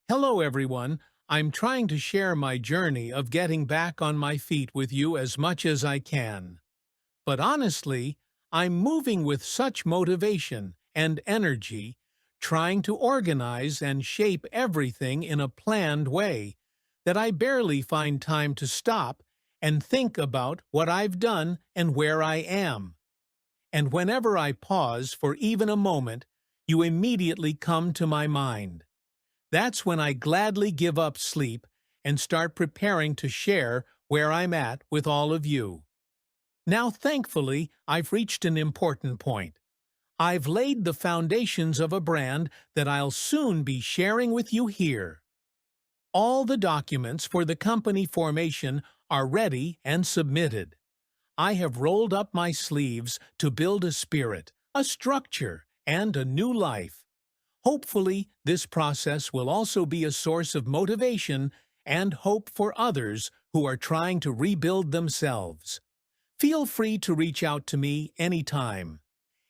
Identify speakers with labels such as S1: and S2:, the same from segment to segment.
S1: Hello, everyone. I'm trying to share my journey of getting back on my feet with you as much as I can. But honestly, I'm moving with such motivation and energy, trying to organize and shape everything in a planned way, that I barely find time to stop and think about what I've done and where I am. And whenever I pause for even a moment, you immediately come to my mind. That's when I gladly give up sleep and start preparing to share where I'm at with all of you. Now, thankfully, I've reached an important point. I've laid the foundations of a brand that I'll soon be sharing with you here. All the documents for the company formation are ready and submitted. I have rolled up my sleeves to build a spirit, a structure, and a new life. Hopefully, this process will also be a source of motivation and hope for others who are trying to rebuild themselves. Feel free to reach out to me anytime.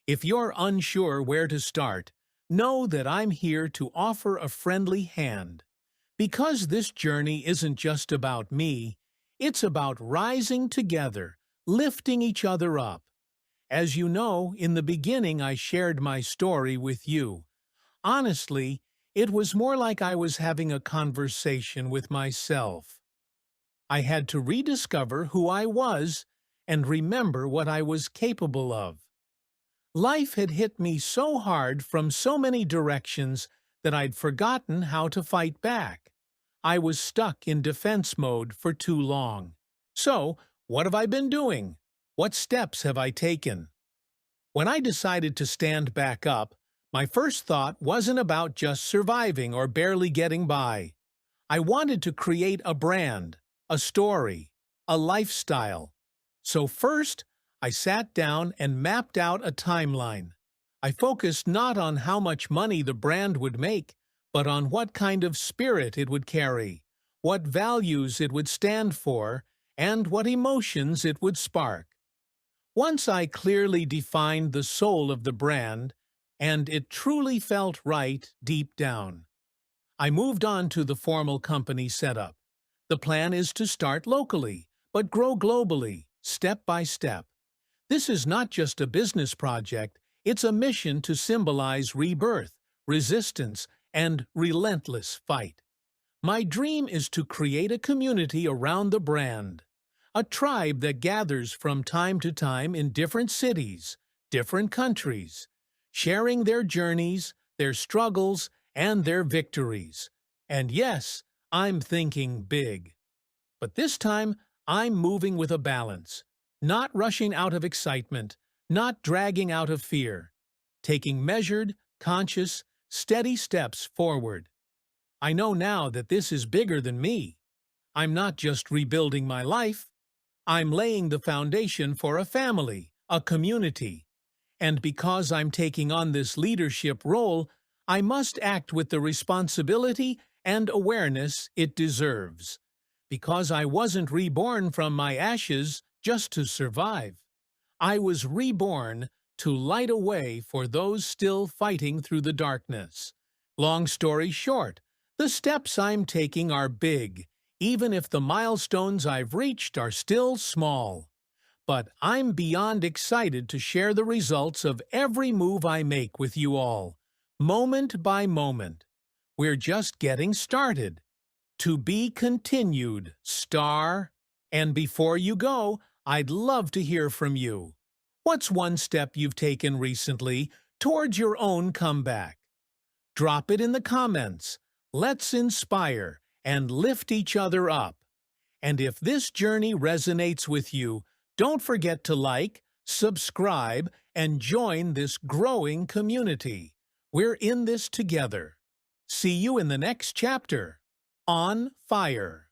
S1: If you're unsure where to start, know that I'm here to offer a friendly hand. Because this journey isn't just about me, it's about rising together, lifting each other up. As you know, in the beginning I shared my story with you. Honestly, it was more like I was having a conversation with myself. I had to rediscover who I was and remember what I was capable of. Life had hit me so hard from so many directions that I'd forgotten how to fight back. I was stuck in defense mode for too long. So, what have I been doing? What steps have I taken? When I decided to stand back up, my first thought wasn't about just surviving or barely getting by. I wanted to create a brand, a story, a lifestyle. So first, I sat down and mapped out a timeline. I focused not on how much money the brand would make, but on what kind of spirit it would carry, what values it would stand for, and what emotions it would spark. Once I clearly defined the soul of the brand, and it truly felt right deep down, I moved on to the formal company setup. The plan is to start locally, but grow globally, step by step. This is not just a business project, it's a mission to symbolize rebirth, resistance, and relentless fight. My dream is to create a community around the brand, a tribe that gathers from time to time in different cities, different countries, sharing their journeys, their struggles, and their victories. And yes, I'm thinking big. But this time, I'm moving with a balance, not rushing out of excitement, not dragging out of fear, taking measured, conscious, steady steps forward. I know now that this is bigger than me. I'm not just rebuilding my life. I'm laying the foundation for a family, a community. And because I'm taking on this leadership role, I must act with the responsibility and awareness it deserves. Because I wasn't reborn from my ashes just to survive. I was reborn to light a way for those still fighting through the darkness. Long story short, the steps I'm taking are big, even if the milestones I've reached are still small. But I'm beyond excited to share the results of every move I make with you all, moment by moment. We're just getting started. To be continued, star. And before you go, I'd love to hear from you. What's one step you've taken recently towards your own comeback? Drop it in the comments. Let's inspire and lift each other up. And if this journey resonates with you, don't forget to like, subscribe, and join this growing community. We're in this together. See you in the next chapter. On Fire.